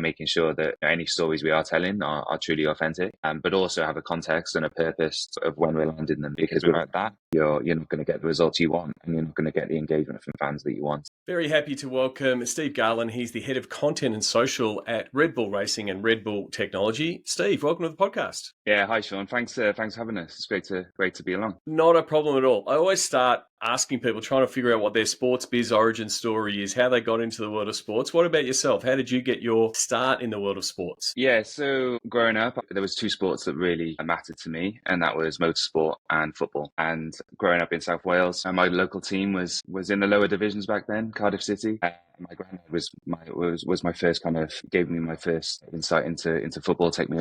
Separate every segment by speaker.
Speaker 1: making sure that any stories we are telling are truly authentic, but also have a context and a purpose of when we're landing them. Because without that, you're not going to get the results you want, and you're not going to get the engagement from fans that you want.
Speaker 2: Very happy to welcome Steve Garland. He's the head of content and social at Red Bull Racing and Red Bull Technology. Steve, welcome to the podcast.
Speaker 1: Yeah, hi Sean. Thanks for having us. It's great to be along.
Speaker 2: Not a problem at all. I always start asking people, trying to figure out what their sports biz origin story is, how they got into the world of sports. What about yourself? How did you get your start in the world of sports?
Speaker 1: Yeah, so growing up, there was two sports that really mattered to me, and that was motorsport and football. And growing up in South Wales, my local team was in the lower divisions back then, Cardiff City. My granddad was my first gave me my first insight into football, taking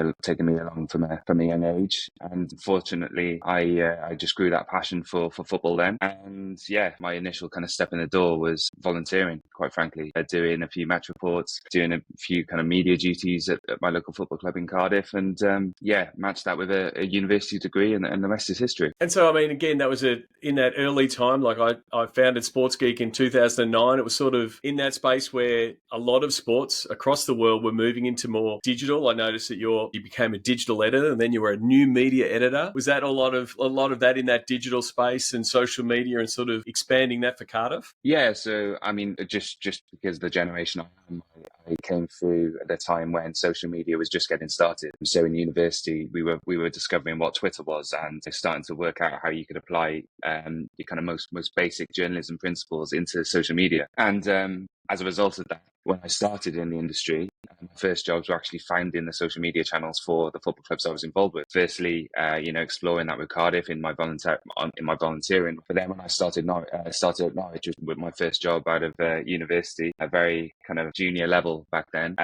Speaker 1: me along from a young age. And fortunately, I just grew that passion for football then. And yeah, my initial kind of step in the door was volunteering, quite frankly, doing a few match reports, doing a few kind of media duties at my local football club in Cardiff, and matched that with a university degree, and the rest is history.
Speaker 2: And so, I mean, again, that was in that early time. Like I founded Sports Geek in 2009. It was sort of in that space where a lot of sports across the world were moving into more digital. I noticed that you became a digital editor, and then you were a new media editor. Was that a lot of that in that digital space and social media, and sort of expanding that for Cardiff?
Speaker 1: Yeah, so I mean, just because the generation I am, I came through at a time when social media was just getting started. So in university, we were discovering what Twitter was, and starting to work out how you could apply your kind of most basic journalism principles into social media. And as a result of that, when I started in the industry, my first jobs were actually finding the social media channels for the football clubs I was involved with. Firstly, exploring that with Cardiff in my volunteering. But then when I started at Norwich with my first job out of university, a very kind of junior level back then,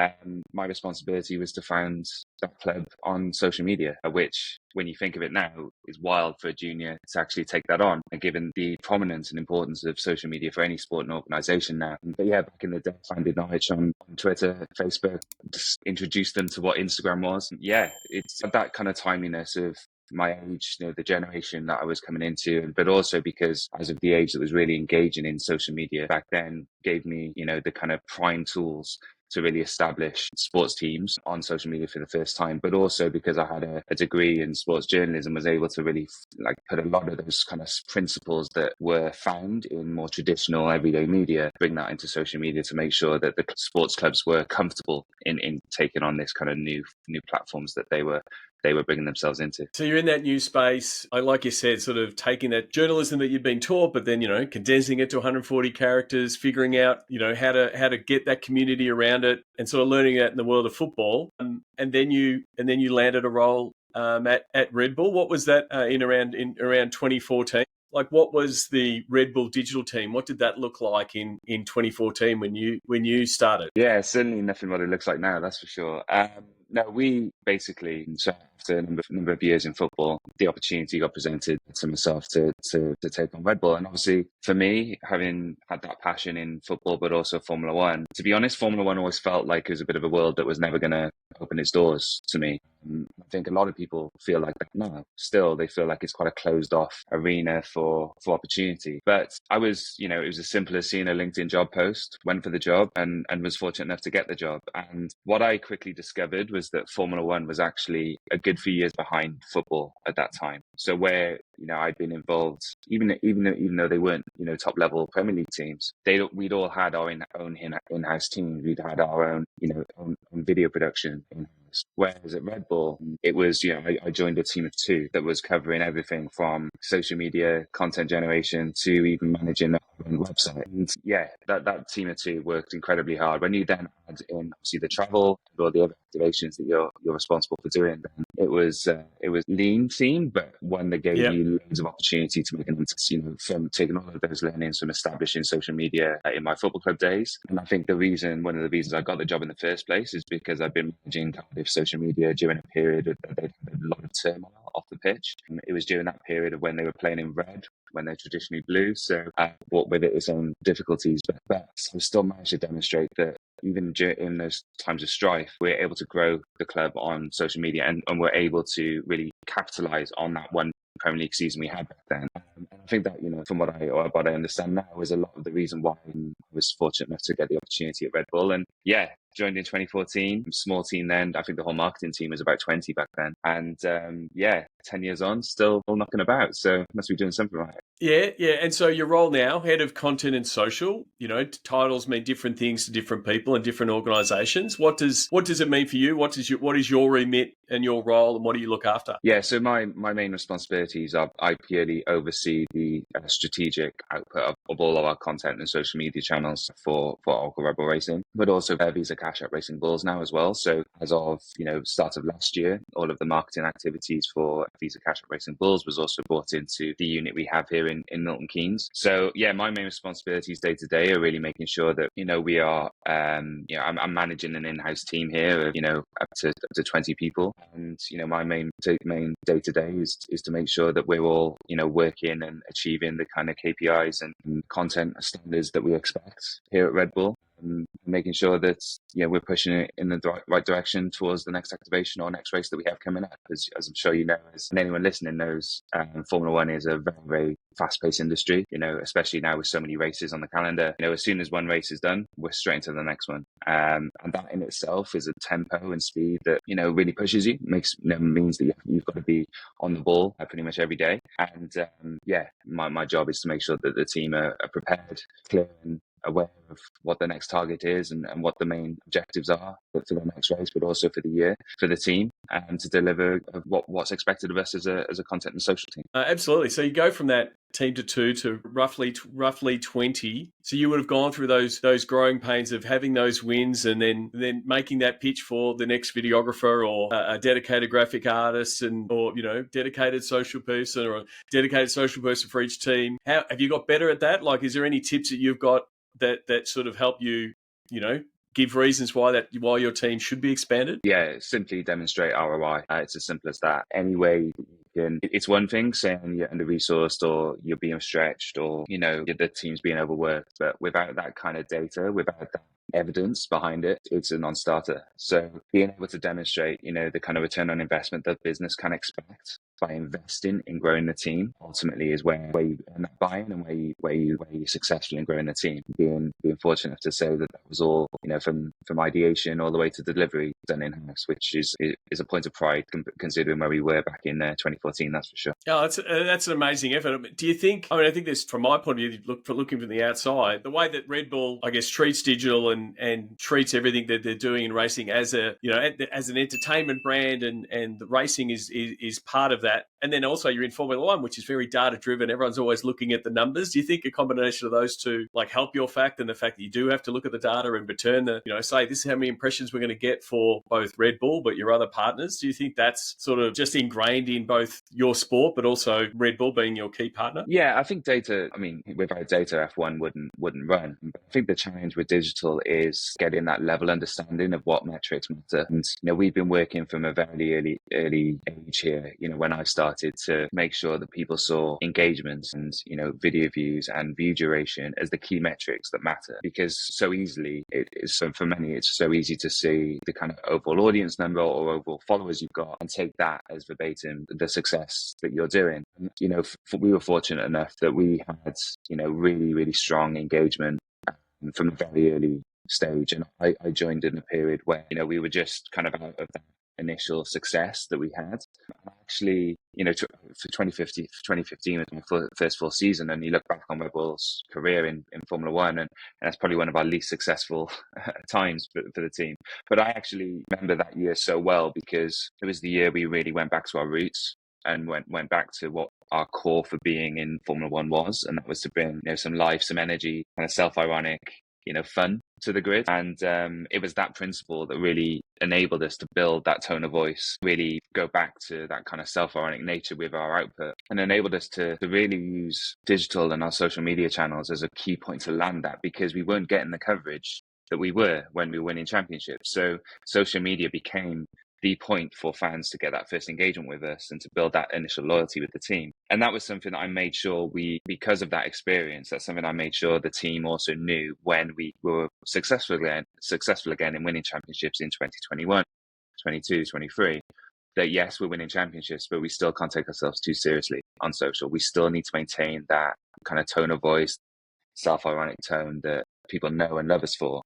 Speaker 1: my responsibility was to found that club on social media, which, when you think of it now, is wild for a junior to actually take that on, and given the prominence and importance of social media for any sport and organisation now. But yeah, back in the day, I founded Norwich on Twitter, Facebook, just introduced them to what Instagram was. Yeah, it's that kind of timeliness of my age, the generation that I was coming into, but also because I was of the age that was really engaging in social media back then, gave me, the kind of prime tools to really establish sports teams on social media for the first time, but also because I had a degree in sports journalism, was able to really put a lot of those kind of principles that were found in more traditional everyday media, bring that into social media to make sure that the sports clubs were comfortable in taking on this kind of new platforms that they were bringing themselves into.
Speaker 2: So you're in that new space, like you said, sort of taking that journalism that you've been taught, but then, condensing it to 140 characters, figuring out, how to get that community around it, and sort of learning that in the world of football. And then you landed a role at Red Bull. What was that in around 2014? Like, what was the Red Bull digital team? What did that look like in 2014 when you started?
Speaker 1: Yeah, certainly nothing what it looks like now, that's for sure. No, we basically, so after a number of years in football, the opportunity got presented to myself to take on Red Bull. And obviously, for me, having had that passion in football, but also Formula One, to be honest, Formula One always felt like it was a bit of a world that was never going to open its doors to me. I think a lot of people feel like that now. Still, they feel like it's quite a closed off arena for opportunity. But I was, it was as simple as seeing a LinkedIn job post, went for the job, and was fortunate enough to get the job. And what I quickly discovered was that Formula One was actually a good few years behind football at that time. So where, I'd been involved, even though they weren't, top level Premier League teams, we'd all had our own in-house teams. We'd had our own, own video production in-house. Whereas at Red Bull, it was, I joined a team of two that was covering everything from social media, content generation, to even managing our own website. And yeah, that team of two worked incredibly hard. When you then add in obviously the travel and all the other activations that you're responsible for doing, then it was lean team, but one that gave you loads of opportunity to make an impact, from taking all of those learnings from establishing social media in my football club days. And I think one of the reasons I got the job in the first place is because I've been managing Cardiff social media during a period that they'd had a lot of turmoil off the pitch. And it was during that period of when they were playing in red, when they're traditionally blue. So I brought with it its own difficulties, but I still managed to demonstrate that even in those times of strife, we're able to grow the club on social media, and we're able to really capitalize on that one Premier League season we had back then. And I think that, from what I understand now, is a lot of the reason why I was fortunate enough to get the opportunity at Red Bull. And yeah, joined in 2014, small team then. I think the whole marketing team was about 20 back then. And 10 years on, still knocking about. So must be doing something right.
Speaker 2: Yeah, yeah. And so your role now, head of content and social, titles mean different things to different people and different organizations. What does it mean for you? What is your remit and your role, and what do you look after?
Speaker 1: Yeah, so my main responsibilities are I purely oversee the strategic output of all of our content and social media channels for Oracle Rebel Racing, but also Visa Cash App Racing Bulls now as well. So as of start of last year, all of the marketing activities for Visa Cash App Racing Bulls was also brought into the unit we have here in Milton Keynes. So yeah, my main responsibilities day to day are really making sure that we are I'm managing an in-house team here of up to 20 people, and my main day to day is to make sure that we're all working and achieving the kind of KPIs and content standards that we expect here at Red Bull, and making sure that we're pushing it in the right direction towards the next activation or next race that we have coming up. As I'm sure and anyone listening knows, Formula One is a very, very fast-paced industry, especially now with so many races on the calendar. As soon as one race is done, we're straight into the next one. And that in itself is a tempo and speed that, really pushes you, means that you've got to be on the ball pretty much every day. And my job is to make sure that the team are prepared, clear, and aware of what the next target is and what the main objectives are for the next race, but also for the year, for the team, and to deliver what's expected of us as a content and social team.
Speaker 2: Absolutely. So you go from that team to two to roughly 20. So you would have gone through those growing pains of having those wins and then making that pitch for the next videographer or a dedicated graphic artist or dedicated social person or a dedicated social person for each team. How have you got better at that? Like, is there any tips that you've got that sort of help you, give reasons why your team should be expanded?
Speaker 1: Yeah, simply demonstrate ROI. It's as simple as that. Any way you can. It's one thing saying you're under-resourced or you're being stretched or the team's being overworked, but without that kind of data, without that evidence behind it, it's a non-starter. So being able to demonstrate the kind of return on investment that business can expect by investing in growing the team ultimately is where you earn that buy-in and where you're successful in growing the team. Being fortunate enough to say that was all from ideation all the way to delivery done in-house, which is a point of pride considering where we were back in 2014. That's for sure.
Speaker 2: Oh, that's an amazing effort. Do you think? I think this, from my point of view, looking from the outside, the way that Red Bull, I guess, treats digital and treats everything that they're doing in racing as as an entertainment brand, and the racing is part of that. And then also you're in Formula One, which is very data driven. Everyone's always looking at the numbers. Do you think a combination of those two help your fact, and the fact that you do have to look at the data and return say this is how many impressions we're going to get for both Red Bull but your other partners? Do you think that's sort of just ingrained in both your sport but also Red Bull being your key partner?
Speaker 1: Yeah, I think data, without data F1 wouldn't run. But I think the challenge with digital is getting that level understanding of what metrics matter. And we've been working from a very early age here, when I started, to make sure that people saw engagement and video views and view duration as the key metrics that matter, because so easily for many it's so easy to see the kind of overall audience number or overall followers you've got and take that as verbatim the success that you're doing. And, we were fortunate enough that we had really strong engagement from a very early stage, and I joined in a period where we were just kind of out of that initial success that we had. Actually, for 2015 was my first full season, and you look back on Red Bull's career in Formula One, and that's probably one of our least successful times for the team. But I actually remember that year so well because it was the year we really went back to our roots and went back to what our core for being in Formula One was, and that was to bring some life, some energy, kind of self-ironic fun to the grid. And it was that principle that really enabled us to build that tone of voice, really go back to that kind of self-ironic nature with our output, and enabled us to really use digital and our social media channels as a key point to land that, because we weren't getting the coverage that we were when we were winning championships. So social media became the point for fans to get that first engagement with us and to build that initial loyalty with the team. And that was something that I made sure because of that experience, that's something I made sure the team also knew when we were successful again in winning championships in 2021, 22, 23, that yes, we're winning championships, but we still can't take ourselves too seriously on social. We still need to maintain that kind of tone of voice, self-ironic tone that people know and love us for.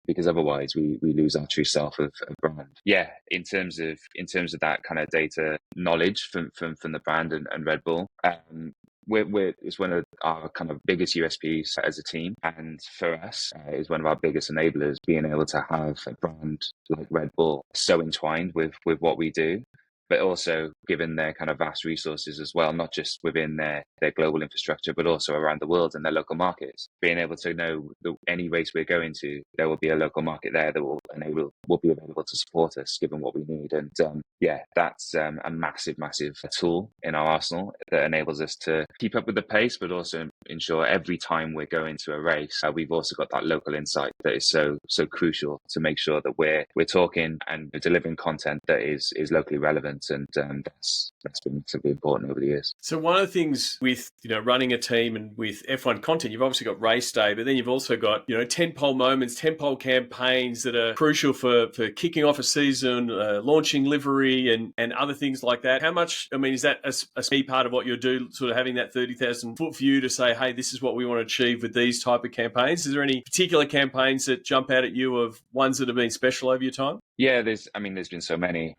Speaker 1: because otherwise we lose our true self of brand. Yeah, in terms of that kind of data knowledge from the brand and Red Bull, it's one of our kind of biggest USPs as a team, and for us, is one of our biggest enablers. Being able to have a brand like Red Bull so entwined with what we do, but also given their kind of vast resources as well, not just within their global infrastructure, but also around the world and their local markets. Being able to know that any race we're going to, there will be a local market there that will be available to support us, given what we need. And that's a massive tool in our arsenal that enables us to keep up with the pace, but also ensure every time we're going to a race, we've also got that local insight that is so crucial to make sure that we're talking and delivering content that is locally relevant. And that's been massively important over the years.
Speaker 2: So one of the things with running a team and with F1 content, you've obviously got race day, but then you've also got tentpole moments, tentpole campaigns that are crucial for kicking off a season, launching livery, and other things like that. How much? I mean, is that a key part of what you do? Sort of having that 30,000 foot view to say, hey, this is what we want to achieve with these type of campaigns. Is there any particular campaigns that jump out at you of ones that have been special over your time?
Speaker 1: Yeah, there's been so many.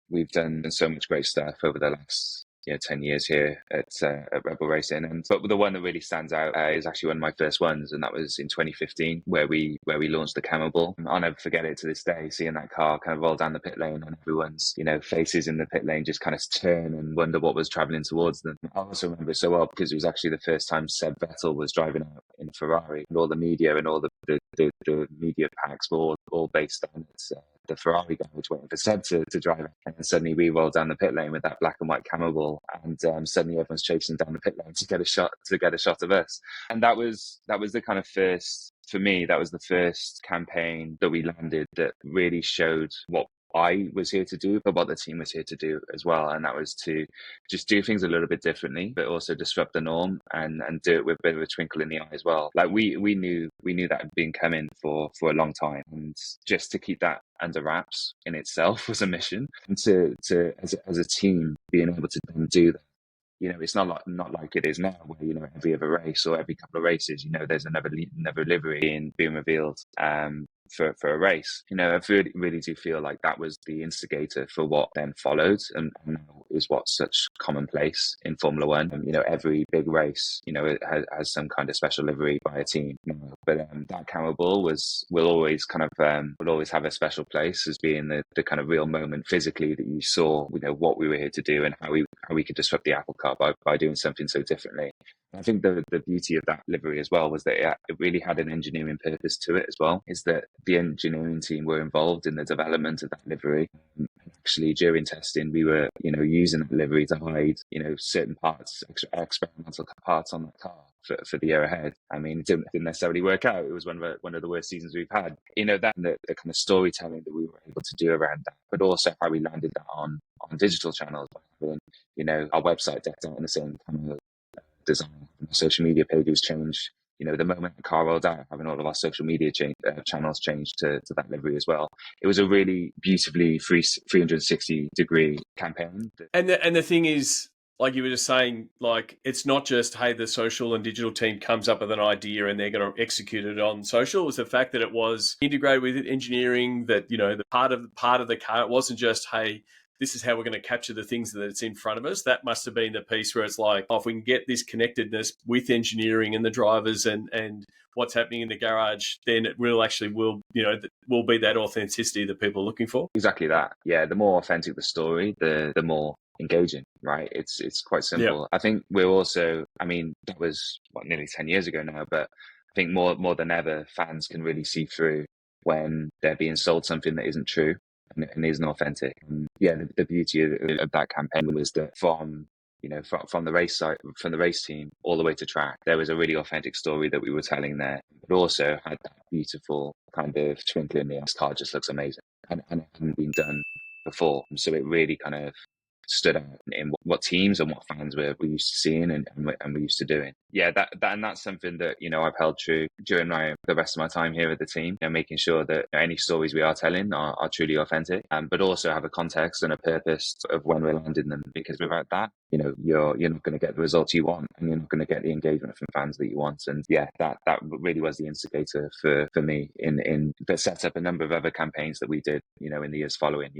Speaker 1: We've done so much great stuff over the last 10 years here at Rebel Racing, but the one that really stands out is actually one of my first ones, and that was in 2015, where we launched the Camel Ball. I'll never forget it to this day, seeing that car kind of roll down the pit lane and everyone's faces in the pit lane just kind of turn and wonder what was traveling towards them. I also remember it so well because it was actually the first time Seb Vettel was driving out in a Ferrari, and all the media and all the media packs were all based on the Ferrari guy was waiting for Seb to drive it. And then suddenly we rolled down the pit lane with that black and white Camel Ball, and suddenly everyone's chasing down the pit lane to get a shot of us. And that was the kind of first, for me, that was the first campaign that we landed that really showed what I was here to do, but what the team was here to do as well. And that was to just do things a little bit differently, but also disrupt the norm and do it with a bit of a twinkle in the eye as well. Like we knew that had been coming for a long time, and just to keep that under wraps in itself was a mission. And to as a team being able to then do that. It's not like it is now, where every other race or every couple of races, there's another livery being revealed for a race. I really do feel like that was the instigator for what then followed, and now is what's such commonplace in Formula One. Every big race, it has some kind of special livery by a team. But that Camel Ball will always have a special place as being the kind of real moment physically that you saw, what we were here to do and how we could disrupt the apple cart by doing something so differently. I think the beauty of that livery as well was that it really had an engineering purpose to it as well, is that the engineering team were involved in the development of that livery. And actually, during testing, we were, using that livery to hide, certain parts, experimental parts on that car for the year ahead. I mean, it didn't necessarily work out. It was one of the worst seasons we've had. That the kind of storytelling that we were able to do around that, but also how we landed that on digital channels, by having, our website decked out in the same kind of design. Social media pages changed. The moment the car rolled out, having all of our social media channels changed to that livery as well. It was a really beautifully 360-degree campaign.
Speaker 2: And the thing is, like you were just saying, like, it's not just, hey, the social and digital team comes up with an idea and they're going to execute it on social. It was the fact that it was integrated with engineering, that, the part of the car, it wasn't just, hey, this is how we're going to capture the things that's in front of us. That must have been the piece where it's like, if we can get this connectedness with engineering and the drivers and what's happening in the garage, then it will be that authenticity that people are looking for.
Speaker 1: Exactly that. Yeah, the more authentic the story, the more engaging, right? It's quite simple. Yeah. I think we're also, that was nearly 10 years ago now, but I think more than ever, fans can really see through when they're being sold something that isn't true and isn't authentic. And the beauty of that campaign was that from the race site, from the race team all the way to track, there was a really authentic story that we were telling there, but also had that beautiful kind of twinkle in the eye. This car just looks amazing, and it hadn't been done before. So it really kind of stood out in what teams and what fans we're used to seeing and we're used to doing. Yeah, that's something that I've held true during the rest of my time here at the team. Making sure that any stories we are telling are truly authentic, but also have a context and a purpose of when we're landing them. Because without that, you're not going to get the results you want, and you're not going to get the engagement from fans that you want. And yeah, that really was the instigator for me in that set up a number of other campaigns that we did, in the years following.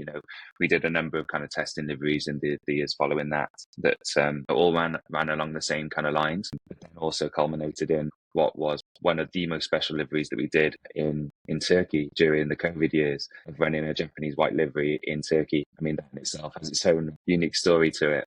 Speaker 1: We did a number of kind of testing liveries in the years following that all ran along the same kind of lines, but then also culminated in what was one of the most special liveries that we did in Turkey during the COVID years, of running a Japanese white livery in Turkey. I mean, that in itself has its own unique story to it.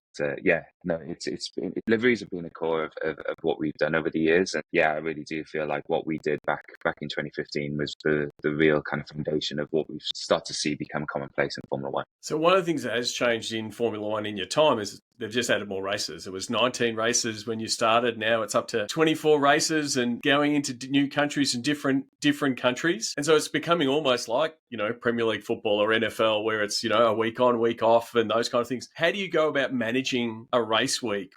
Speaker 1: Liveries have been the core of what we've done over the years. And yeah, I really do feel like what we did back in 2015 was the real kind of foundation of what we've started to see become commonplace in Formula One.
Speaker 2: So one of the things that has changed in Formula One in your time is they've just added more races. It was 19 races when you started. Now it's up to 24 races and going into new countries and different countries. And so it's becoming almost like, Premier League football or NFL, where it's, a week on, week off and those kind of things. How do you go about managing a race week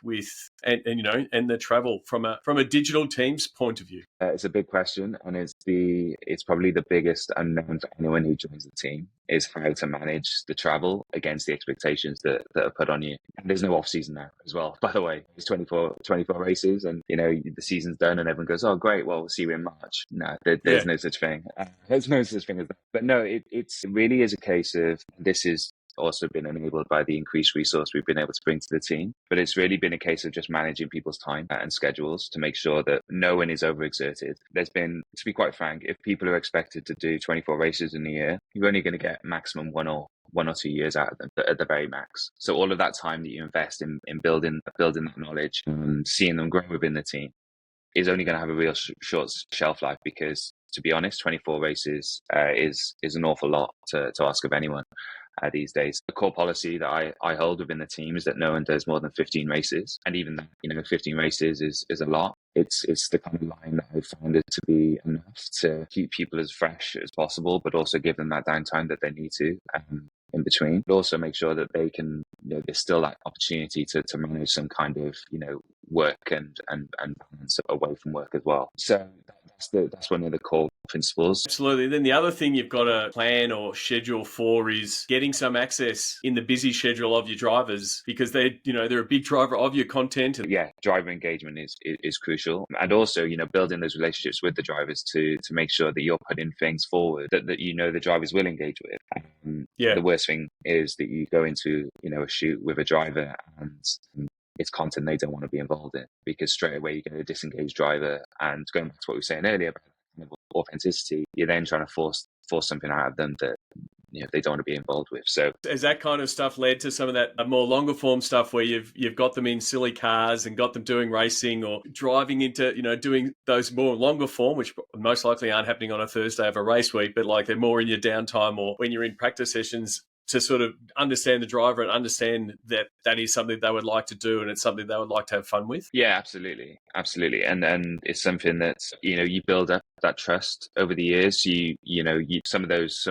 Speaker 2: and the travel from a digital team's point of view?
Speaker 1: It's a big question, and it's probably the biggest unknown for anyone who joins the team, is how to manage the travel against the expectations that are put on you. And there's no off season now as well, by the way. It's 24 races, and the season's done and everyone goes, oh great, well, we'll see you in March. No, there's no such thing. There's no such thing as that. But no, it really is a case of, this is also been enabled by the increased resource we've been able to bring to the team. But it's really been a case of just managing people's time and schedules to make sure that no one is overexerted. There's been, to be quite frank, if people are expected to do 24 races in a year, you're only going to get maximum 1 or 2 years out of them at the very max. So all of that time that you invest in building that knowledge and seeing them grow within the team is only going to have a real short shelf life, because to be honest, 24 races is an awful lot to ask of anyone. These days, the core policy that I hold within the team is that no one does more than 15 races, and even that, 15 races is a lot. It's the kind of line that I found it to be enough to keep people as fresh as possible, but also give them that downtime that they need to in between. But also make sure that they can, there's still that opportunity to manage some kind of work and balance away from work as well. So that's one of the core principles.
Speaker 2: Absolutely. Then the other thing you've got to plan or schedule for is getting some access in the busy schedule of your drivers, because they're a big driver of your content.
Speaker 1: Yeah, driver engagement is crucial, and also building those relationships with the drivers to make sure that you're putting things forward that the drivers will engage with. The worst thing is that you go into a shoot with a driver and it's content they don't want to be involved in, because straight away you get a disengaged driver. And going back to what we were saying earlier about kind of authenticity, you're then trying to force something out of them that they don't want to be involved with. So
Speaker 2: has that kind of stuff led to some of that more longer form stuff where you've got them in silly cars and got them doing racing or driving into doing those more longer form, which most likely aren't happening on a Thursday of a race week, but like they're more in your downtime or when you're in practice sessions, to sort of understand the driver and understand that is something they would like to do and it's something they would like to have fun with?
Speaker 1: Yeah, absolutely. And it's something that you build up that trust over the years. You some of those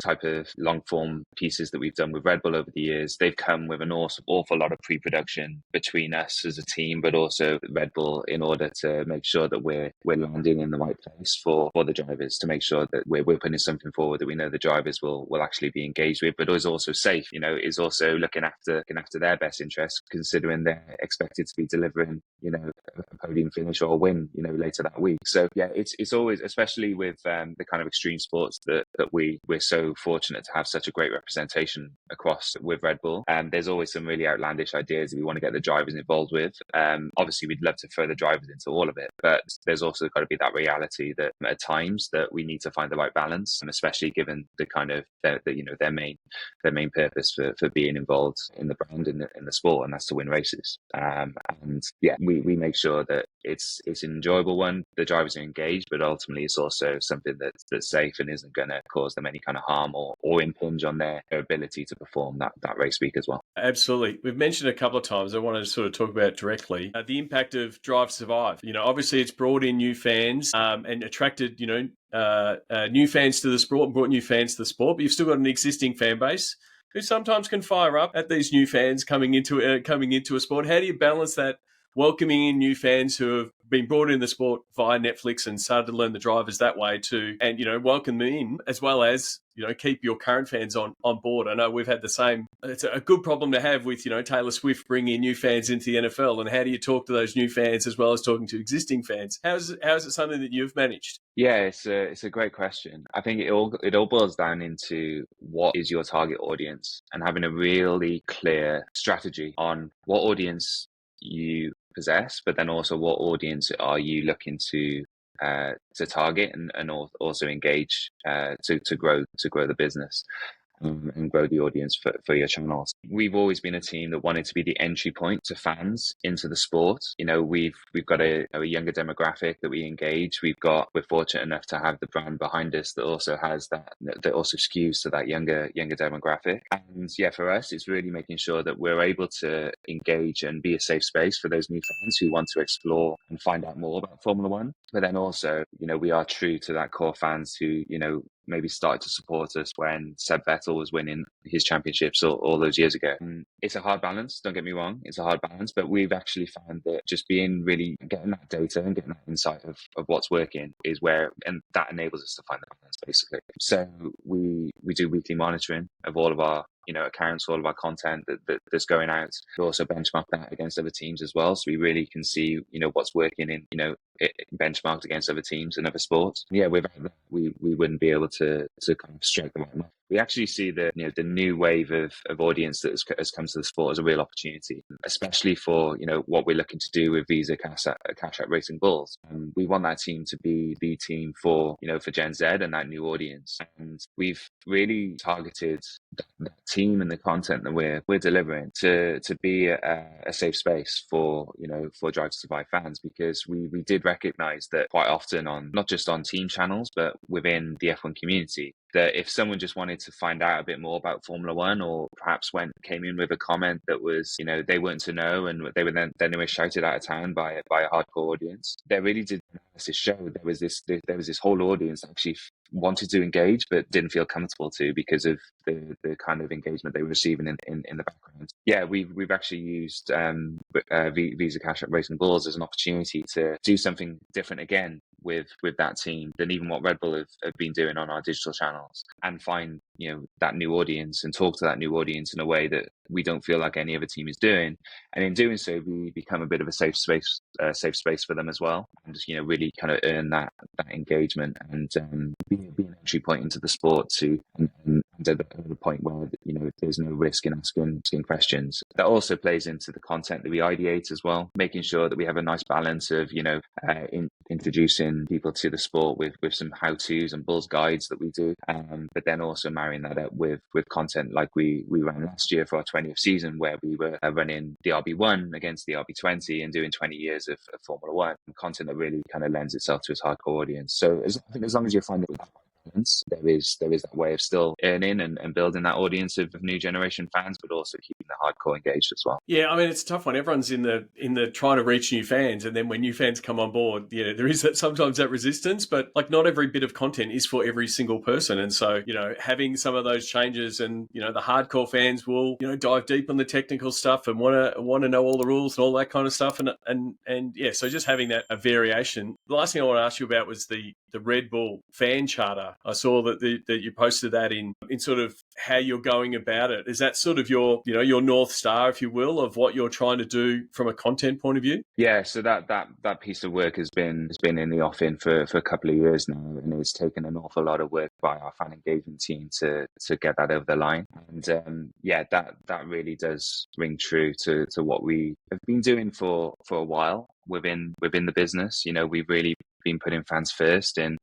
Speaker 1: type of long form pieces that we've done with Red Bull over the years, they've come with an awful lot of pre-production between us as a team, but also Red Bull, in order to make sure that we're landing in the right place for the drivers, to make sure that we're putting something forward that we know the drivers will actually be engaged with, but is also safe. Is also looking after their best interests, considering they're expected to be delivering a podium finish or a win later that week. So yeah, it's always, especially with the kind of extreme sports that we're so fortunate to have such a great representation across with Red Bull. There's always some really outlandish ideas that we want to get the drivers involved with. Obviously we'd love to throw the drivers into all of it, but there's also got to be that reality that at times that we need to find the right balance, and especially given the kind of their main purpose for being involved in the brand and in the sport, and that's to win races. And yeah, we make sure that it's an enjoyable one, the drivers are engaged, but ultimately it's also something that's safe and isn't going to cause them any kind of harm or impinge on their ability to perform that race week as well.
Speaker 2: Absolutely. We've mentioned a couple of times, I wanted to sort of talk about it directly, the impact of Drive to Survive. Obviously it's brought in new fans and attracted new fans to the sport and brought new fans to the sport, but you've still got an existing fan base who sometimes can fire up at these new fans coming into a sport. How do you balance that, welcoming in new fans who have been brought in the sport via Netflix and started to learn the drivers that way too, and welcome them in, as well as keep your current fans on board. I know we've had the same. It's a good problem to have with Taylor Swift bringing new fans into the NFL, and how do you talk to those new fans as well as talking to existing fans? How's it something that you've managed?
Speaker 1: Yeah, it's a great question. I think it all boils down into what is your target audience, and having a really clear strategy on what audience you possess, but then also what audience are you looking to target and also engage to grow the business. And grow the audience for your channels. We've always been a team that wanted to be the entry point to fans into the sport. We've got a younger demographic that we engage. We're fortunate enough to have the brand behind us that also has that also skews to that younger demographic. And yeah, for us, it's really making sure that we're able to engage and be a safe space for those new fans who want to explore and find out more about Formula One. But then also, we are true to that core fans who, maybe started to support us when Seb Vettel was winning his championships all those years ago. It's a hard balance, don't get me wrong, it's a hard balance, but we've actually found that just getting that data and getting that insight of what's working is and that enables us to find that balance basically. So we do weekly monitoring of all of our accounts, all of our content that's going out. We also benchmark that against other teams as well, so we really can see what's working in benchmarked against other teams and other sports. Yeah, without that we wouldn't be able to kind of strike the right match. We actually see the new wave of audience that has come to the sport as a real opportunity, especially for what we're looking to do with Visa Cash App Racing Bulls. We want that team to be the team for for Gen Z and that new audience, and we've really targeted that team and the content that we're delivering to be a safe space for Drive to Survive fans, because we did recognize that quite often, on not just on team channels but within the F1 community, that if someone just wanted to find out a bit more about Formula One, or perhaps came in with a comment that was they weren't to know, and they were then they were shouted out of town by a hardcore audience, they really did analysis show there was this whole audience that actually wanted to engage but didn't feel comfortable to, because of the kind of engagement they were receiving in the background. Yeah, we've actually used Visa Cash App Racing Bulls as an opportunity to do something different again with that team than even what Red Bull have been doing on our digital channels, and find that new audience and talk to that new audience in a way that we don't feel like any other team is doing. And in doing so, we become a bit of a safe space for them as well, and just really kind of earn that engagement and be an entry point into the sport and at the point where there's no risk in asking questions. That also plays into the content that we ideate as well, making sure that we have a nice balance of introducing people to the sport with some how-tos and Bulls guides that we do, but then also marrying that up with content like we ran last year for our 20th season, where we were running the RB1 against the RB20 and doing 20 years of Formula One, content that really kind of lends itself to its hardcore audience. So I think as long as you find it with that balance, there is that way of still earning and building that audience of new generation fans, but also keeping the hardcore engaged as well.
Speaker 2: Yeah, I mean, it's a tough one. Everyone's in the trying to reach new fans, and then when new fans come on board, there is sometimes that resistance, but like not every bit of content is for every single person. And so, having some of those changes, and the hardcore fans will dive deep on the technical stuff and want to know all the rules and all that kind of stuff, and yeah, so just having a variation. The last thing I want to ask you about was the Red Bull fan charter. I saw that you posted that in sort of how you're going about it. Is that sort of your North Star, if you will, of what you're trying to do from a content point of view?
Speaker 1: Yeah, so that piece of work has been in the offing for a couple of years now, and it's taken an awful lot of work by our fan engagement team to get that over the line. And yeah, that really does ring true to what we have been doing for a while within the business. We've really been putting fans first, and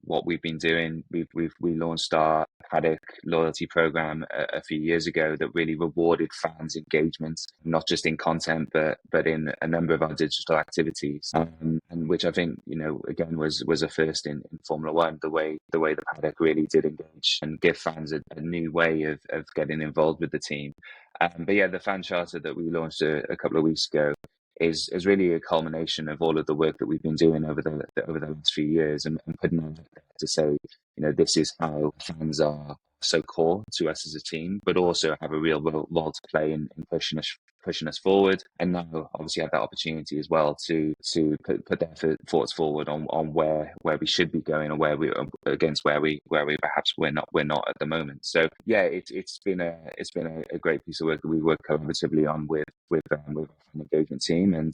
Speaker 1: what we've been doing. We launched our Paddock loyalty program a few years ago that really rewarded fans' engagement, not just in content but in a number of our digital activities, and which I think again was a first in Formula One. The way the Paddock really did engage and give fans a new way of getting involved with the team. But yeah, the fan charter that we launched a couple of weeks ago is really a culmination of all of the work that we've been doing over the last few years, and putting on to say, this is how fans are so core to us as a team, but also have a real role to play in pushing us pushing us forward, and now obviously have that opportunity as well to put their thoughts forward on where we should be going, or where we against where we perhaps we're not at the moment. So yeah, it's been a great piece of work that we work collaboratively on with our engagement team, and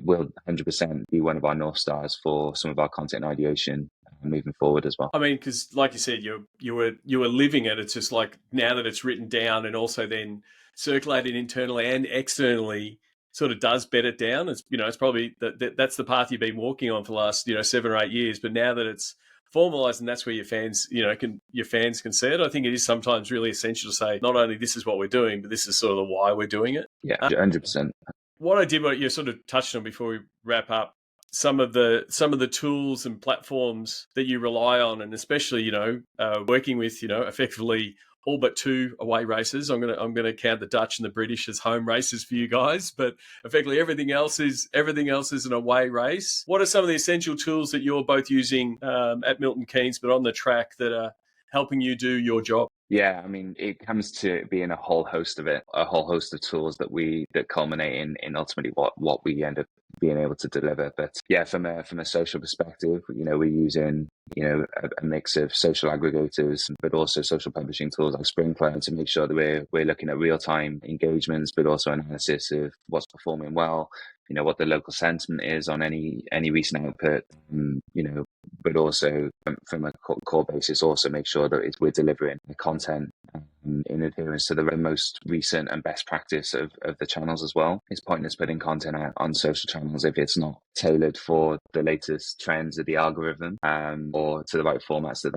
Speaker 1: will 100% be one of our North Stars for some of our content ideation moving forward as well.
Speaker 2: I mean, because like you said, you were living it. It's just like now that it's written down and also then circulated internally and externally, sort of does bed it down. It's it's probably that's the path you've been walking on for the last 7 or 8 years. But now that it's formalized and that's where your fans can see it, I think it is sometimes really essential to say not only this is what we're doing, but this is sort of the why we're doing it.
Speaker 1: Yeah, 100%.
Speaker 2: What you sort of touched on before we wrap up, some of the tools and platforms that you rely on, and especially working with effectively all but 2 away races. I'm gonna count the Dutch and the British as home races for you guys, but effectively everything else is an away race. What are some of the essential tools that you're both using at Milton Keynes, but on the track, that are helping you do your job?
Speaker 1: Yeah, I mean, it comes to being a whole host of tools that culminate in ultimately what we end up being able to deliver. But yeah, from a social perspective, we're using a mix of social aggregators, but also social publishing tools like Springcloud to make sure that we're looking at real time engagements, but also analysis of what's performing well, what the local sentiment is on any recent output, but also from a core basis, also make sure that we're delivering the content in adherence to the most recent and best practice of the channels as well. It's pointless putting content out on social channels if it's not tailored for the latest trends of the algorithm, or to the right formats that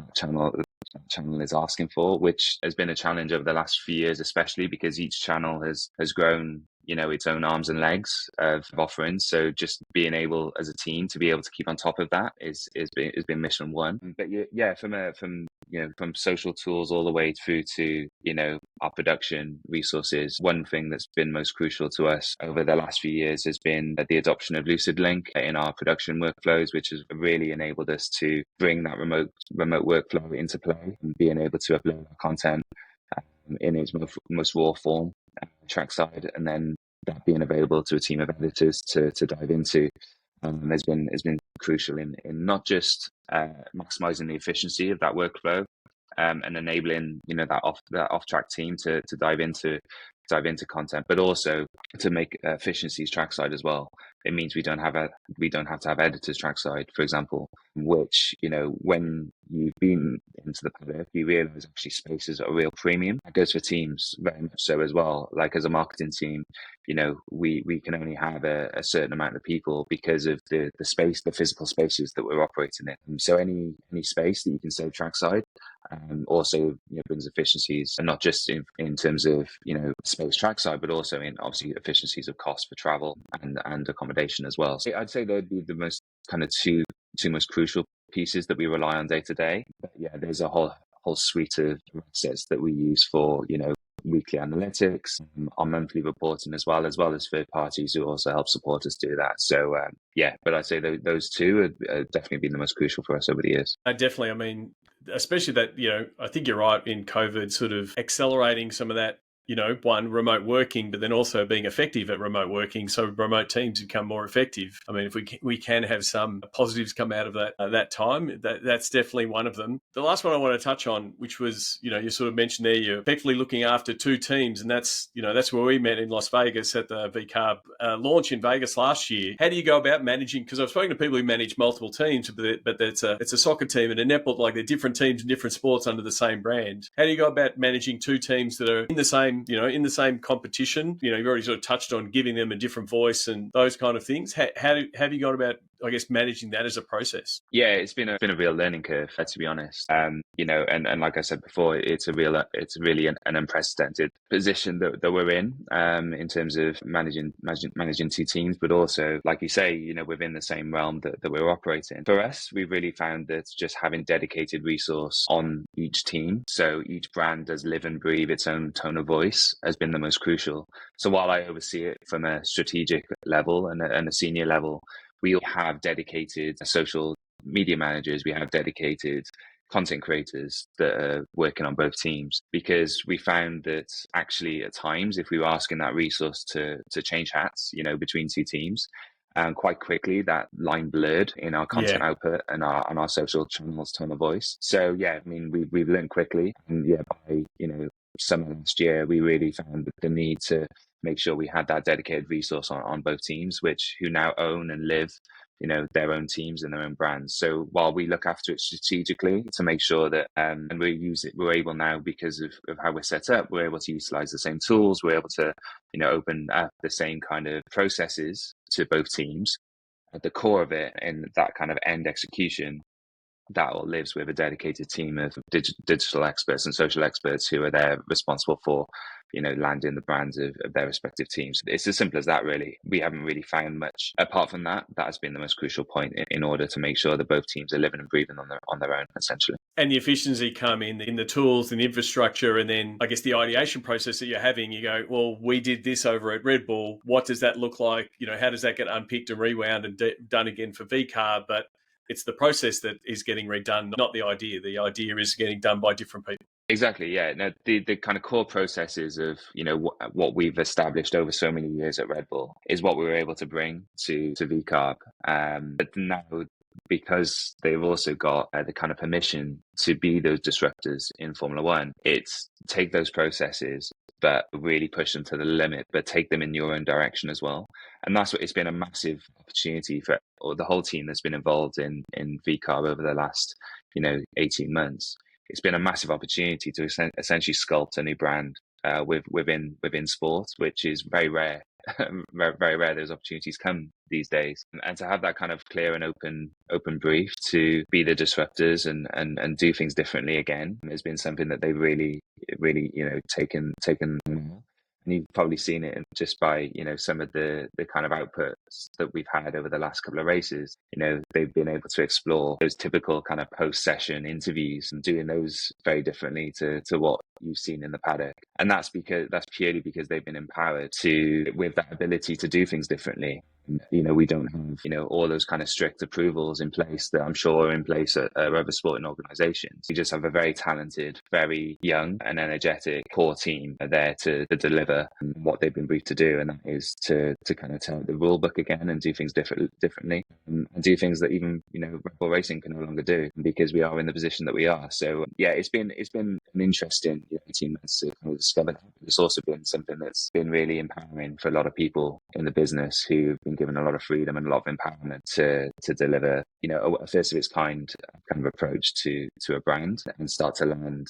Speaker 1: channel is asking for, which has been a challenge over the last few years, especially because each channel has grown its own arms and legs of offerings. So just being able as a team to be able to keep on top of that has been mission one. But yeah, from social tools all the way through to our production resources, one thing that's been most crucial to us over the last few years has been the adoption of LucidLink in our production workflows, which has really enabled us to bring that remote workflow into play, and being able to upload our content in its most raw form, trackside, and then that being available to a team of editors to dive into has been crucial in not just maximizing the efficiency of that workflow, and enabling that off track team to dive into content, but also to make efficiencies trackside as well. It means we don't have to have editors trackside, for example, which when you've been into the paddock, you realize actually space is a real premium. That goes for teams very much so as well. Like as a marketing team, we can only have a certain amount of people because of the space, the physical spaces that we're operating in. So any space that you can save trackside also brings efficiencies, and not just in terms of space trackside, but also in obviously efficiencies of cost for travel and accommodation as well. So I'd say they'd be the most kind of two most crucial pieces that we rely on day to day. But yeah, there's a whole suite of assets that we use for weekly analytics, our monthly reporting, as well as third parties who also help support us do that. So but I'd say those two have definitely been the most crucial for us over the years.
Speaker 2: Definitely. I mean, especially that, I think you're right in COVID sort of accelerating some of that, one, remote working, but then also being effective at remote working. So remote teams become more effective. I mean, if we can have some positives come out of that time, that's definitely one of them. The last one I want to touch on, which was, you sort of mentioned there, you're effectively looking after 2 teams, and that's where we met in Las Vegas at the VCARB launch in Vegas last year. How do you go about managing? Because I've spoken to people who manage multiple teams, but it's a soccer team and a netball, like they're different teams in different sports under the same brand. How do you go about managing 2 teams that are in the same competition? You've already sort of touched on giving them a different voice and those kind of things. How have you gone about, I guess, managing that as a process?
Speaker 1: Yeah, it's been a real learning curve, to be honest. And like I said before, it's really an unprecedented position that we're in terms of managing 2 teams, but also, like you say, within the same realm that we're operating. For us, we've really found that just having dedicated resource on each team, so each brand does live and breathe its own tone of voice, has been the most crucial. So while I oversee it from a strategic level and a senior level, we have dedicated social media managers, we have dedicated content creators that are working on both teams, because we found that actually at times, if we were asking that resource to change hats, between two teams, quite quickly that line blurred in our content output and our social channels tone of voice. So yeah, I mean, we've learned quickly, and yeah, by summer last year, we really found the need to make sure we had that dedicated resource on both teams, who now own and live their own teams and their own brands. So while we look after it strategically to make sure that and we're able now, because of how we're set up, we're able to utilize the same tools, we're able to open up the same kind of processes to both teams. At the core of it, and that kind of end execution, that all lives with a dedicated team of digital experts and social experts who are there responsible for landing the brands of their respective teams. It's as simple as that, really. We haven't really found much apart from that. That has been the most crucial point in order to make sure that both teams are living and breathing on their own, essentially.
Speaker 2: And the efficiency come in the tools and the infrastructure, and then I guess the ideation process that you're having. You go, well, we did this over at Red Bull. What does that look like? How does that get unpicked and rewound and done again for VCAR? But it's the process that is getting redone, not the idea. The idea is getting done by different people.
Speaker 1: Exactly, yeah. Now, the kind of core processes of what we've established over so many years at Red Bull is what we were able to bring to VCARB. But now, because they've also got the kind of permission to be those disruptors in Formula One, it's take those processes, but really push them to the limit, but take them in your own direction as well. And that's what it's been a massive opportunity for the whole team that's been involved in VCARB over the last 18 months. It's been a massive opportunity to essentially sculpt a new brand within sports, which is very rare. Very rare those opportunities come these days, and to have that kind of clear and open brief to be the disruptors and do things differently again has been something that they've really taken. And you've probably seen it just by some of the kind of outputs that we've had over the last couple of races. They've been able to explore those typical kind of post-session interviews and doing those very differently to what you've seen in the paddock. And that's purely because they've been empowered with that ability to do things differently. We don't have all those kind of strict approvals in place that I'm sure are in place at other sporting organizations. We just have a very talented, very young and energetic core team there to deliver what they've been briefed to do, and that is to kind of tell the rule book again and do things differently, and do things that even Red Bull Racing can no longer do, because we are in the position that we are. So yeah, it's been an interesting 18 months to kind of discover that. It's also been something that's been really empowering for a lot of people in the business who've been given a lot of freedom and a lot of empowerment to deliver a first of its kind of approach to a brand, and start to land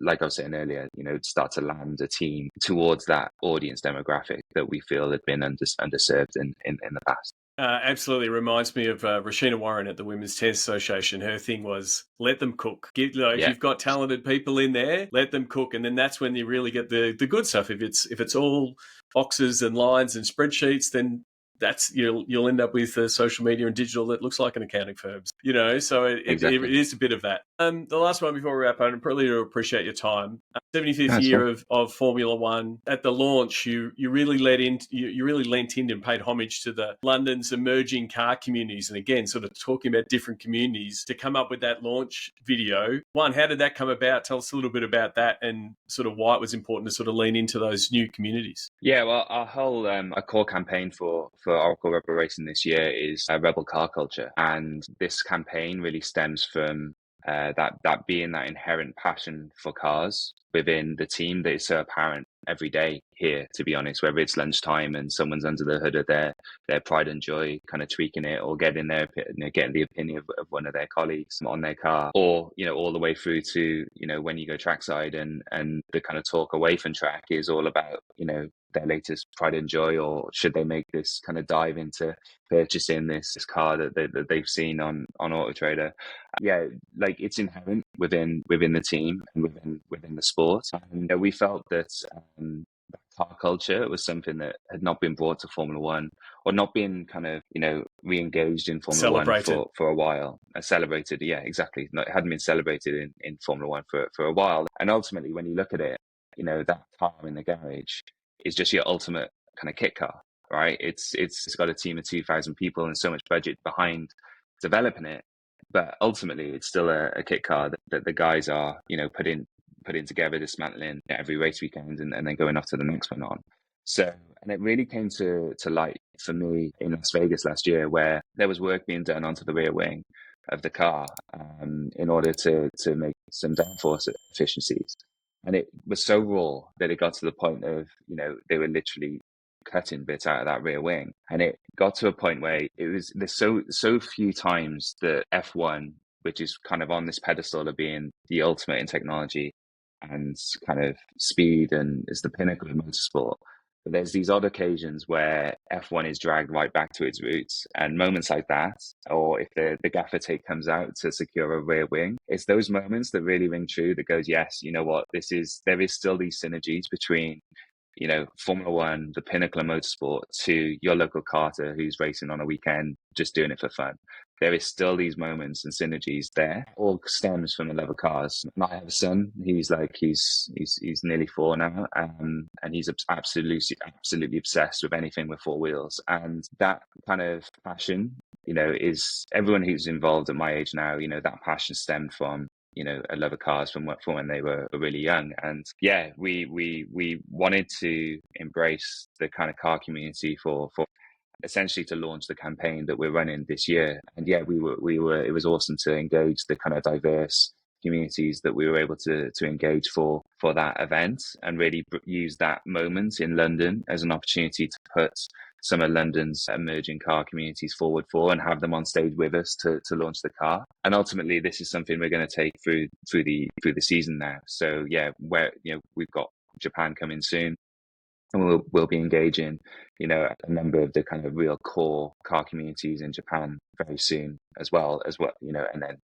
Speaker 1: like I was saying earlier, start to land a team towards that audience demographic that we feel had been underserved in the past.
Speaker 2: Absolutely reminds me of Rashina Warren at the Women's Tennis Association. Her thing was, let them cook. If you've got talented people in there, let them cook, and then that's when you really get the good stuff. If it's all boxes and lines and spreadsheets, then that's you'll end up with social media and digital that looks like an accounting firm. So
Speaker 1: Exactly.
Speaker 2: it is a bit of that. The last one before we wrap up, and probably to appreciate your time. 75th
Speaker 1: That's
Speaker 2: year
Speaker 1: right.
Speaker 2: of Formula One. At the launch, you really lent in and paid homage to the London's emerging car communities, and again, sort of talking about different communities to come up with that launch video. One, how did that come about? Tell us a little bit about that and sort of why it was important to sort of lean into those new communities.
Speaker 1: Yeah, well, our whole our core campaign for Oracle Rebel Racing this year is Rebel Car Culture, and this campaign really stems from that being that inherent passion for cars within the team that is so apparent every day here, to be honest, whether it's lunchtime and someone's under the hood of their pride and joy kind of tweaking it, or getting the opinion of one of their colleagues on their car, or all the way through to when you go trackside and the kind of talk away from track is all about their latest pride and joy, or should they make this kind of dive into purchasing this car that they've seen on AutoTrader. Yeah, like it's inherent within the team and within the sport, and we felt that that car culture was something that had not been brought to Formula One, or not been kind of re-engaged in Formula
Speaker 2: Celebrated.
Speaker 1: One for a while. Celebrated, yeah, exactly. It hadn't been celebrated in Formula One for a while, and ultimately when you look at it, that car in the garage is just your ultimate kind of kit car, right? It's got a team of 2,000 people and so much budget behind developing it. But ultimately, it's still a kit car that the guys are, putting together, dismantling every race weekend, and then going off to the next one on. So, and it really came to light for me in Las Vegas last year, where there was work being done onto the rear wing of the car in order to make some downforce efficiencies. And it was so raw that it got to the point of, they were literally cutting bits out of that rear wing. And it got to a point where there's so few times that F1, which is kind of on this pedestal of being the ultimate in technology and kind of speed and is the pinnacle of motorsport. But there's these odd occasions where F1 is dragged right back to its roots, and moments like that, or if the gaffer tape comes out to secure a rear wing, it's those moments that really ring true. That goes, yes, you know what, there is still these synergies between Formula One, the pinnacle of motorsport, to your local karter who's racing on a weekend, just doing it for fun. There is still these moments and synergies there. All stems from the love of cars. And I have a son. He's nearly 4 now, and he's absolutely obsessed with anything with 4 wheels. And that kind of passion, is everyone who's involved at my age now. That passion stemmed from a love of cars from when they were really young. And yeah, we wanted to embrace the kind of car community for essentially to launch the campaign that we're running this year. And yeah, it was awesome to engage the kind of diverse communities that we were able to engage for that event, and really use that moment in London as an opportunity to put some of London's emerging car communities forward and have them on stage with us to launch the car. And ultimately, this is something we're going to take through the season now. So yeah, we've got Japan coming soon, and we'll be engaging, a number of the kind of real core car communities in Japan very soon as well, and then,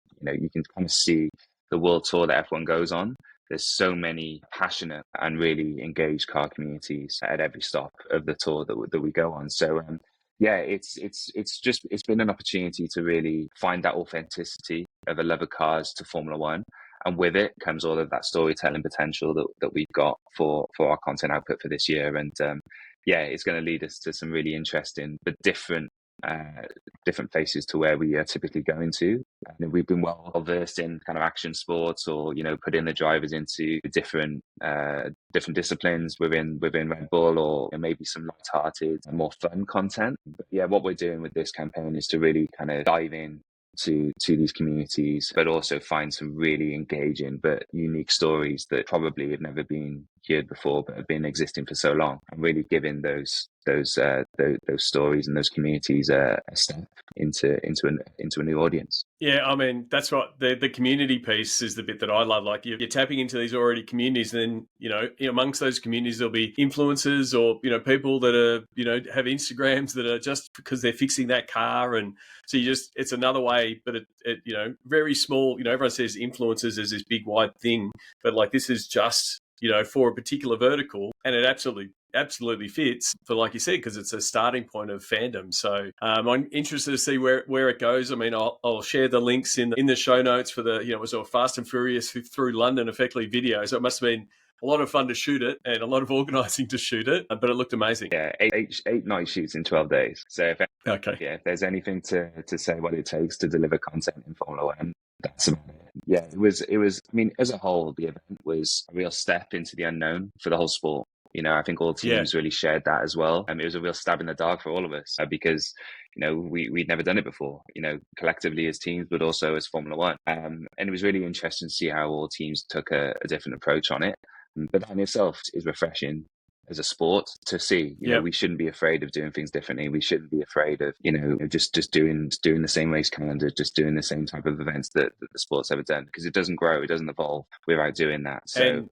Speaker 1: you can kind of see the world tour that F1 goes on. There's so many passionate and really engaged car communities at every stop of the tour that we go on. So, yeah, it's been an opportunity to really find that authenticity of a love of cars to Formula One. And with it comes all of that storytelling potential that we've got for our content output for this year. And yeah, it's going to lead us to some really interesting but different places to where we are typically going to. And we've been well versed in kind of action sports, or putting the drivers into different disciplines within Red Bull, or maybe some light-hearted and more fun content. But yeah, what we're doing with this campaign is to really kind of dive in to these communities, but also find some really engaging but unique stories that probably have never been heard before, but have been existing for so long, and really giving those stories and those communities a step into a new audience.
Speaker 2: Yeah, I mean, that's right. The community piece is the bit that I love. Like you're tapping into these already communities, and then, amongst those communities, there'll be influencers or, people that are, have Instagrams that are just because they're fixing that car. And so it's another way, but it very small, everyone says influencers is this big wide thing, but like this is just, for a particular vertical, and it absolutely fits for, like you said, because it's a starting point of fandom. So I'm interested to see where it goes. I mean, I'll share the links in the show notes for the, it was a Fast and Furious through London effectively video. So it must have been a lot of fun to shoot it and a lot of organising to shoot it, but it looked amazing.
Speaker 1: Yeah, eight night shoots in 12 days. So if there's anything to say what it takes to deliver content in Formula One, that's about it. Yeah, it was. I mean, as a whole, the event was a real step into the unknown for the whole sport. I think all teams really shared that as well. It was a real stab in the dark for all of us because, we'd never done it before, collectively as teams, but also as Formula One. And it was really interesting to see how all teams took a different approach on it. But that in itself is refreshing as a sport to see. We shouldn't be afraid of doing things differently. We shouldn't be afraid of, just doing the same race calendar, just doing the same type of events that the sport's ever done, because it doesn't grow, it doesn't evolve without doing that. So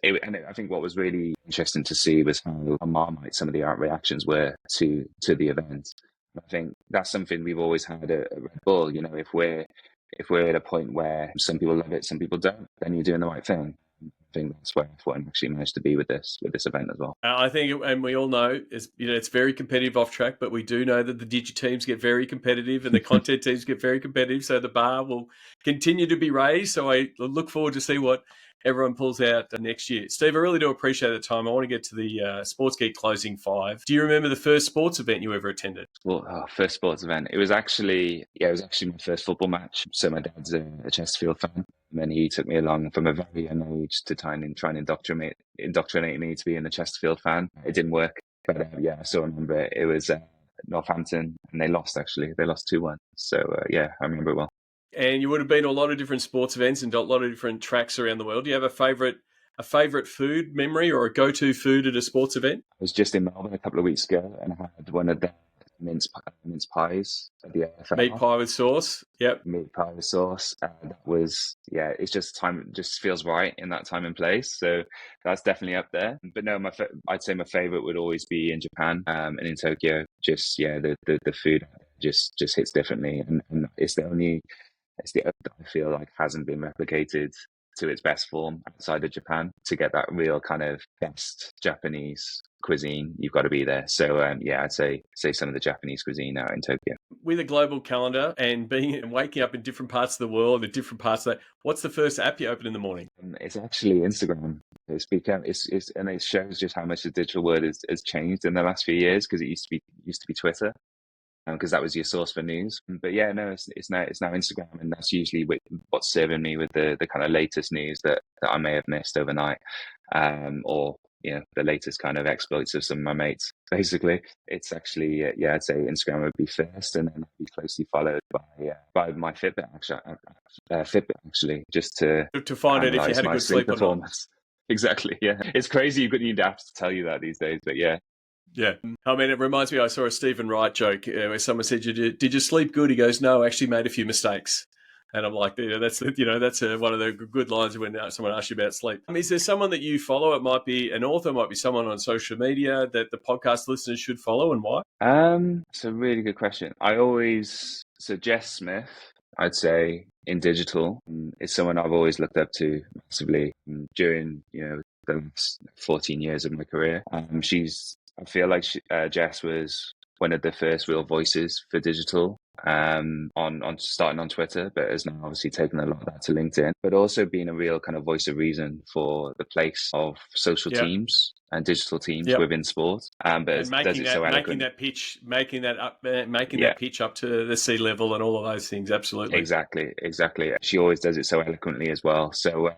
Speaker 1: and I think what was really interesting to see was how Marmite some of the reactions were to the event. I think that's something we've always had at Red Bull. If we're at a point where some people love it, some people don't, then you're doing the right thing. I think that's where F1 actually managed to be with this event as well.
Speaker 2: I think, and we all know, it's very competitive off track, but we do know that the digi teams get very competitive and the content teams get very competitive. So the bar will continue to be raised. So I look forward to see what everyone pulls out next year. Steve, I really do appreciate the time. I want to get to the Sports Geek closing 5. Do you remember the first sports event you ever attended?
Speaker 1: Well, first sports event. It was actually my first football match. So my dad's a Chesterfield fan, and then he took me along from a very young age to try and indoctrinate me to being a Chesterfield fan. It didn't work, but I still remember it was Northampton, and they lost. Actually, they lost 2-1. So I remember it well.
Speaker 2: And you would have been to a lot of different sports events and a lot of different tracks around the world. Do you have a favourite food memory or a go-to food at a sports event?
Speaker 1: I was just in Melbourne a couple of weeks ago, and I had one of the mince pies at the AFL.
Speaker 2: Meat pie with sauce. Yep.
Speaker 1: Meat pie with sauce. That was, it's just time. It just feels right in that time and place. So that's definitely up there. But no, I'd say my favorite would always be in Japan and in Tokyo. Just the food just hits differently, and it's the only that I feel like hasn't been replicated to its best form outside of Japan. To get that real kind of best Japanese cuisine, you've got to be there. So I'd say some of the Japanese cuisine out in Tokyo.
Speaker 2: With a global calendar and waking up in different parts of the world, in different parts of that, what's the first app you open in the morning?
Speaker 1: It's actually Instagram. And it shows just how much the digital world has changed in the last few years, because it used to be Twitter, because that was your source for news. But it's now Instagram, and that's usually what's serving me with the kind of latest news that I may have missed overnight, or the latest kind of exploits of some of my mates. Basically, it's actually I'd say Instagram would be first, and then I'd be closely followed by my Fitbit actually, just to
Speaker 2: find out if you had a good sleep performance.
Speaker 1: Exactly, yeah. It's crazy. You need apps to tell you that these days, but yeah.
Speaker 2: Yeah. I mean, it reminds me, I saw a Stephen Wright joke where someone said, did you sleep good? He goes, no, I actually made a few mistakes. And I'm like, that's one of the good lines when someone asks you about sleep. Is there someone that you follow? It might be an author, might be someone on social media that the podcast listeners should follow, and why?
Speaker 1: It's a really good question. Jess Smith, I'd say, in digital, is someone I've always looked up to massively during, the last 14 years of my career. I feel like Jess was one of the first real voices for digital on starting on Twitter, but has now obviously taken a lot of that to LinkedIn, but also being a real kind of voice of reason for the place of social teams and digital teams within sport. But
Speaker 2: and making that pitch up to the sea level and all of those things. Absolutely.
Speaker 1: Exactly. She always does it so eloquently as well. So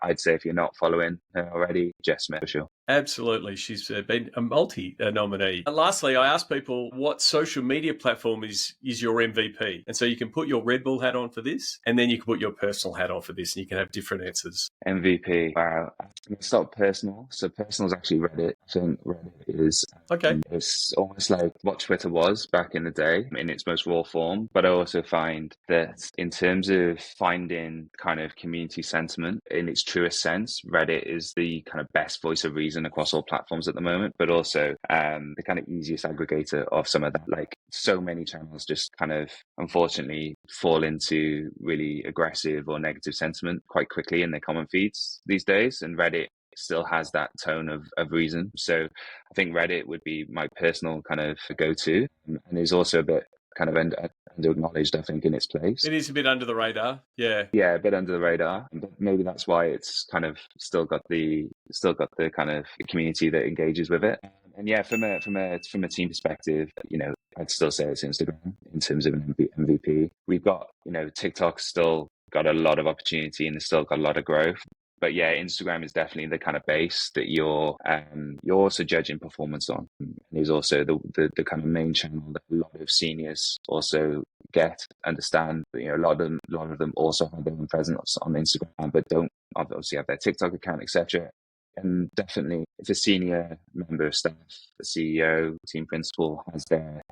Speaker 1: I'd say if you're not following her already, Jess Smith for sure.
Speaker 2: Absolutely. She's been a multi-nominee. Lastly, I ask people what social media platform is your MVP. And so you can put your Red Bull hat on for this, and then you can put your personal hat on for this, and you can have different answers.
Speaker 1: MVP. Wow. Let's start personal. So personal is actually Reddit. I think Reddit is
Speaker 2: okay.
Speaker 1: It's almost like what Twitter was back in the day in its most raw form. But I also find that in terms of finding kind of community sentiment in its truest sense, Reddit is the kind of best voice of reason across all platforms at the moment, but also the kind of easiest aggregator of some of that. Like, so many channels just kind of unfortunately fall into really aggressive or negative sentiment quite quickly in their comment feeds these days, and Reddit still has that tone of reason. So I think Reddit would be my personal kind of go-to, and is also a bit kind of under-acknowledged, I think, in its place.
Speaker 2: It is a bit under the radar, yeah.
Speaker 1: Yeah, a bit under the radar, but maybe that's why it's kind of still got the kind of community that engages with it. And yeah, from a team perspective, I'd still say it's Instagram in terms of an MVP. We've got, TikTok's still got a lot of opportunity and it's still got a lot of growth. But yeah, Instagram is definitely the kind of base that you're also judging performance on. And is also the kind of main channel that a lot of seniors also understand. A lot of them also have their own presence on Instagram, but don't obviously have their TikTok account, etc. And definitely, if a senior member of staff, the CEO, team principal, has their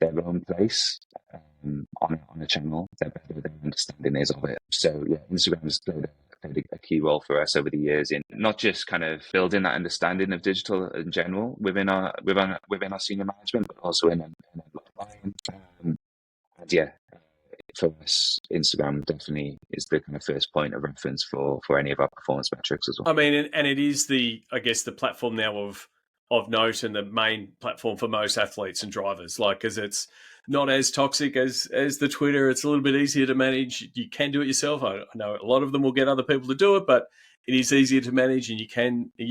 Speaker 1: own place on a channel, the better their understanding is of it. So yeah, Instagram has played a key role for us over the years in not just kind of building that understanding of digital in general within our senior management, but also in a line. And yeah, for us, Instagram definitely is the kind of first point of reference for any of our performance metrics as well.
Speaker 2: I mean, and it is the platform now of note and the main platform for most athletes and drivers, because it's not as toxic as the Twitter. It's a little bit easier to manage. You can do it yourself. I know a lot of them will get other people to do it, but it is easier to manage, and you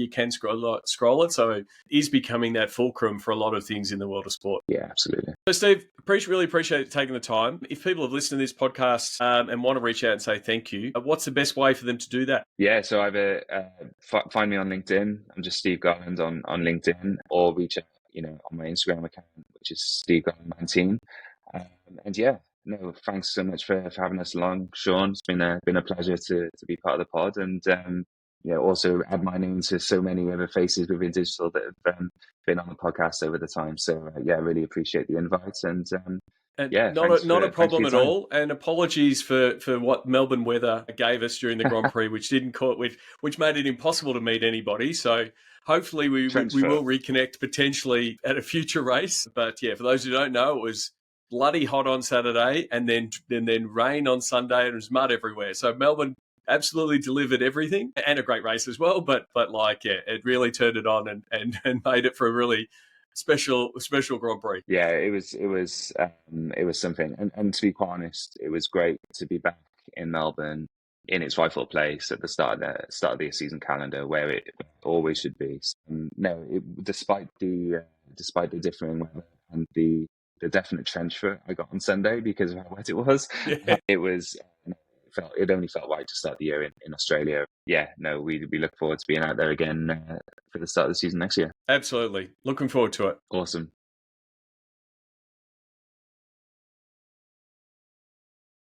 Speaker 2: can scroll it. So it is becoming that fulcrum for a lot of things in the world of sport.
Speaker 1: Yeah, absolutely.
Speaker 2: So, Steve, really appreciate taking the time. If people have listened to this podcast and want to reach out and say thank you, what's the best way for them to do that?
Speaker 1: Yeah, so I have find me on LinkedIn. I'm just Steve Garland on LinkedIn, or reach out, on my Instagram account, which is Steve Garland 19. And yeah, no, thanks so much for having us along, Sean. It's been a pleasure to be part of the pod, and also add my name to so many other faces within digital that have been on the podcast over the time. So yeah, I really appreciate the invite, and yeah,
Speaker 2: not a problem at all. And apologies for what Melbourne weather gave us during the Grand Prix, which made it impossible to meet anybody. So hopefully we will reconnect potentially at a future race. But yeah, for those who don't know, it was bloody hot on Saturday, and then rain on Sunday, and it was mud everywhere. So Melbourne absolutely delivered everything, and a great race as well. But it really turned it on and made it for a really special Grand Prix.
Speaker 1: Yeah, it was something, and to be quite honest, it was great to be back in Melbourne in its rightful place at the start of the season calendar, where it always should be. Despite the differing weather and the definite trench foot I got on Sunday because of how wet it was, it was. It only felt right to start the year in Australia. Yeah, no, we look forward to being out there again for the start of the season next year.
Speaker 2: Absolutely. Looking forward to it.
Speaker 1: Awesome.